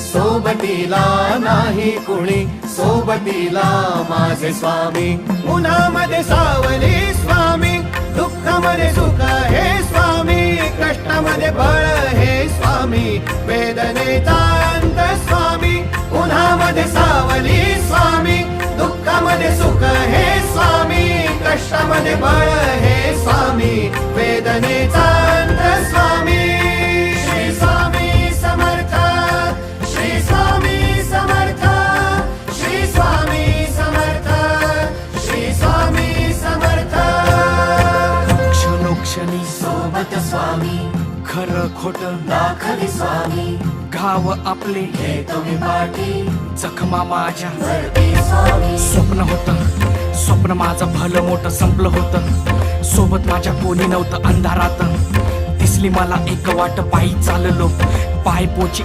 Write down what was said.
सोबतीला नाही कुणी, सोबतीला माझे स्वामी. उन्हामध्ये सावली स्वामी, दुःखामध्ये सुख हे स्वामी, कष्टामध्ये बळ हे स्वामी, वेदनेचा अंत स्वामी. उन्हामध्ये सावली स्वामी, दुःखामध्ये सुख हे स्वामी, कष्टामध्ये बळ हे स्वामी, वेदनेचा अंत स्वामी. श्री स्वामी समर्थ, श्री स्वामी समर्थ, श्री स्वामी समर्थ, श्री स्वामी समर्थ. क्षणोक्षणी सोबत स्वामी, खरं खोट दाखवी स्वामी, घाव आपले हे तुम्ही पाठी जखमा माझ्या. भरती स्वामी. स्वप्न होतं, स्वप्न माझं भलं मोठं संपलं होतं. सोबत माझ्या कोणी नव्हतं अंधारात. दिसली मला एक वाट, पायी चाललो पाय पोची